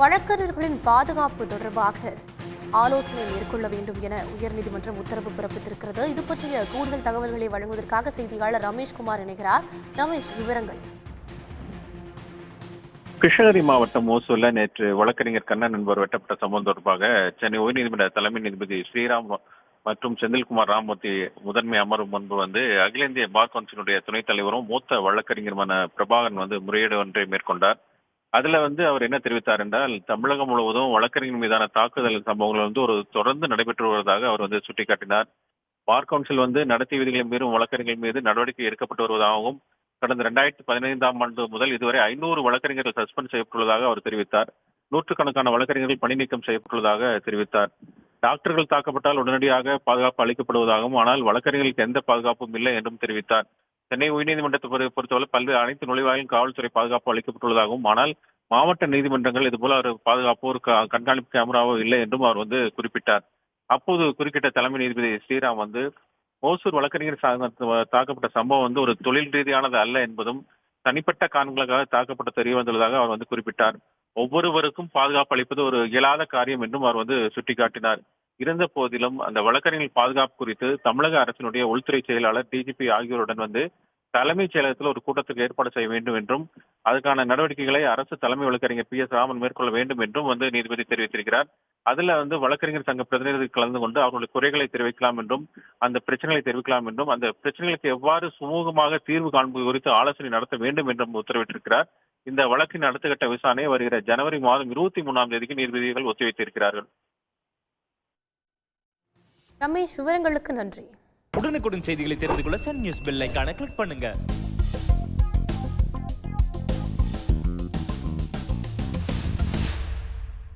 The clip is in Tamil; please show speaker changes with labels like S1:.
S1: வழக்கறிஞர்களின் பாதுகாப்பு தொடர்பாக ஆலோசனை மேற்கொள்ள வேண்டும் என உயர்நீதிமன்றம் உத்தரவு பிறப்பித்திருக்கிறது. இது பற்றிய கூடுதல் தகவல்களை வழங்குவதற்காக செய்தியாளர் ரமேஷ்குமார் இணைகிறார். ரமேஷ், விவரங்கள்.
S2: கிருஷ்ணகிரி மாவட்டம் ஓசூர்ல நேற்று வழக்கறிஞர் கண்ணன் என்பவர் வெட்டப்பட்ட சம்பவம் தொடர்பாக சென்னை உயர்நீதிமன்ற தலைமை நீதிபதி ஸ்ரீராம் மற்றும் செந்தில்குமார் ராமமூர்த்தி முதன்மை அமர்வு முன்பு அகில இந்திய பார் கவுன்சிலுடைய துணைத் தலைவரும் மூத்த வழக்கறிஞருமான பிரபாகரன் முறையீடு ஒன்றை மேற்கொண்டார். அதுல அவர் என்ன தெரிவித்தார் என்றால், தமிழகம் முழுவதும் வழக்கறிஞர் மீதான தாக்குதல் சம்பவங்கள் ஒரு தொடர்ந்து நடைபெற்று வருவதாக அவர் சுட்டிக்காட்டினார். பார் கவுன்சில் நடத்தை விதிகளை மீறும் வழக்கறிஞர்கள் மீது நடவடிக்கை எடுக்கப்பட்டு வருவதாகவும், கடந்த 2015ஆம் ஆண்டு முதல் இதுவரை 500 வழக்கறிஞர்கள் சஸ்பெண்ட் செய்யப்பட்டுள்ளதாக அவர் தெரிவித்தார். நூற்றுக்கணக்கான வழக்கறிஞர்கள் பணி நீக்கம் செய்யப்பட்டுள்ளதாக தெரிவித்தார். டாக்டர்கள் தாக்கப்பட்டால் உடனடியாக பாதுகாப்பு அளிக்கப்படுவதாகவும், ஆனால் வழக்கறிஞர்களுக்கு எந்த பாதுகாப்பும் இல்லை என்றும் தெரிவித்தார். சென்னை உயர்நீதிமன்றத்தை பொறுத்தவரை பல்வேறு அனைத்து நுழைவாயிலும் காவல்துறை பாதுகாப்பு அளிக்கப்பட்டுள்ளதாகவும், ஆனால் மாவட்ட நீதிமன்றங்கள் இதுபோல ஒரு பாதுகாப்போ ஒரு கண்காணிப்பு கேமராவோ இல்லை என்றும் அவர் குறிப்பிட்டார். அப்போது குறுக்கிட்ட தலைமை நீதிபதி ஸ்ரீராம் ஓசூர் வழக்கறிஞர் தாக்கப்பட்ட சம்பவம் ஒரு தொழில் ரீதியானது அல்ல என்பதும், தனிப்பட்ட காரணங்களுக்காக தாக்கப்பட்ட தெரிய வந்துள்ளதாக அவர் குறிப்பிட்டார். ஒவ்வொருவருக்கும் பாதுகாப்பு அளிப்பது ஒரு இயலாத காரியம் என்றும் அவர் சுட்டிக்காட்டினார். இருந்த போதிலும் அந்த வழக்கறிஞர்கள் பாதுகாப்பு குறித்து தமிழக அரசினுடைய உள்துறை செயலாளர், டிஜிபி ஆகியோருடன் தலைமைச் செயலகத்தில் ஒரு கூட்டத்துக்கு ஏற்பாடு செய்ய வேண்டும் என்றும், அதுக்கான நடவடிக்கைகளை அரசு தலைமை வழக்கறிஞர் PS ராமன் மேற்கொள்ள வேண்டும் என்றும் நீதிபதி தெரிவித்திருக்கிறார். அதுல வழக்கறிஞர் சங்க பிரதிநிதிகள் கலந்து கொண்டு அவர்களுடைய குறைகளை தெரிவிக்கலாம் என்றும், அந்த பிரச்சனைகளை தெரிவிக்கலாம் என்றும், அந்த பிரச்சனைகளுக்கு எவ்வாறு சுமூகமாக தீர்வு காண்பது குறித்து ஆலோசனை நடத்த வேண்டும் என்றும் உத்தரவிட்டிருக்கிறார். இந்த வழக்கின் அடுத்த கட்ட விசாரணை வருகிற ஜனவரி மாதம் 23ஆம் தேதிக்கு நீதிபதிகள் ஒத்திவைத்திருக்கிறார்கள்.
S1: ரமேஷ், விவரங்களுக்கு நன்றி.
S3: உடனுக்குடன் செய்திகளை தெரிந்து கொள்ள சன் நியூஸ் பெல் ஐகானை கிளிக் பண்ணுங்க.